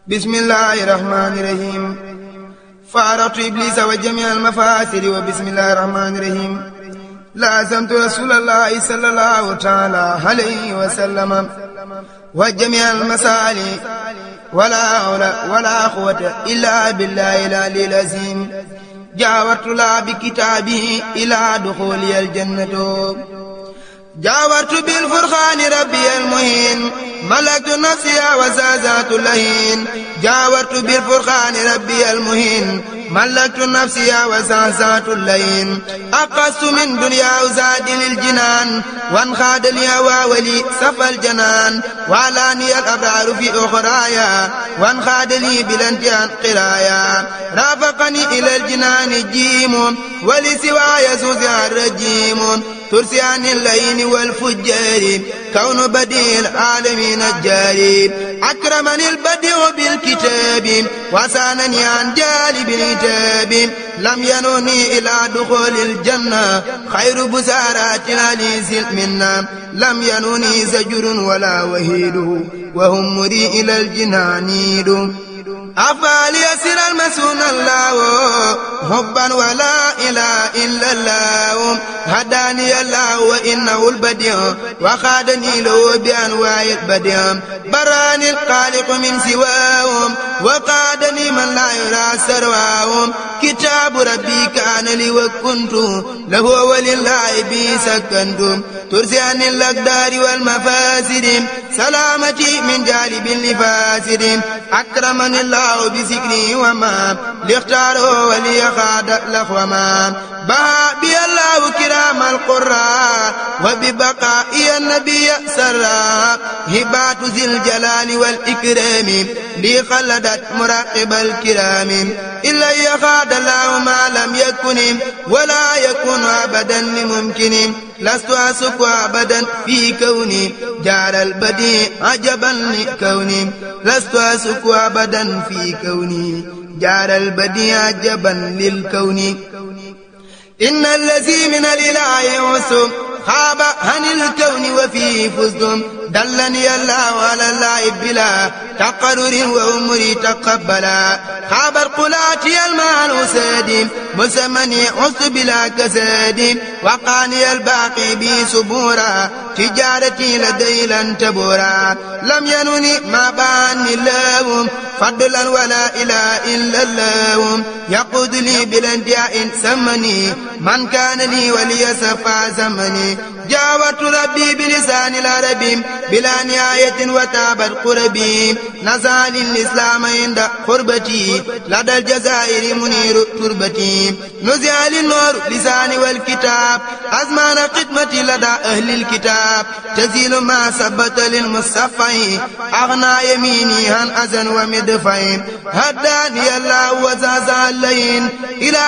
bismillahi rahmani rahim faaratu iblisa wa jami almafasidi wa bismillahi rahmani rahim laasamtu rasulallahi sallallahu taala alayhi wa sallama wa jami almasali wala hawla wala quwwata illa billahi al-aliyyil azim jaawartu la bi kitaabihi ila dukhuli al-jannatu jaawartu bil furqaani rabbi al-muhin malaktu nafsiya wa zazatu lahin jaawartu bil furqaani rabbi al-muhin ملكت نفسي وزعزعت اللين أقصت من دنيا وزاد للجنان وانخاد الهوى ولي صفى الجنان وعلاني الأبرار في أخرايا وانخاد لي بلانتيان قرايا رافقني إلى الجنان جيم ولسواي زوزع الرجيم ترسي عن اللين والفجار كون بديع العالمين الجاري أكرمني البديع بالكتاب وسانني عن جالب الكتاب لم ينوني إلى دخول الجنة خير بسارات العليس منا لم ينوني زجر ولا وهيد وهم مري إلى الجنان يد أفعل يسر المسون الله حبا ولا إله إلا الله هداني الله وإنه البديع وخادني له بأنواع البديع براني الخالق من سواهم وقادني من لا يرى سرواهم كتاب ربي كان لي وكنت له ولله بي سكنت ترسي عن الأقدار والمفاسد سلامتي من جالب لفاسد أكرمني الله بذكري وما لاختاره وليخاد لخوما بها بي الله كرام القراء وببقائي النبي سرا هبات ذي الجلال والإكرام لي خلدت مراقب الكرام إلا يخاد الله ما لم يكن ولا يكون أبدا لممكن لست أسك أبدا في كوني جار البديع عجبا لكوني لست أسك أبدا في كوني جار البديع عجبا للكون إن الذي من الإله عسم خاب عن الكون وفيه فزدم دلني الله على الله بلا تقرر وأمري تقبلا خاب القلاتي المال سادم مسمني عس بلا كساد وقاني الباقي بي سبورا تجارتي لدي لن تبورا لم ينوني ما باني الله فضلا ولا إله إلا الله يقود لي بلندياء سمني من كان لي ولي سفا زمني جاورت ربي بلسان العرب بلا نهاية وتابت قربي نزال الإسلام عند قربتي لدى الجزائر منير تربتي نزال النور لساني والكتاب أزمان خدمتي لدى أهل الكتاب تزيل ما ثبت للمصطفى أغنى يميني عن أذى ومدفع هداني الله وزاز اللين إلى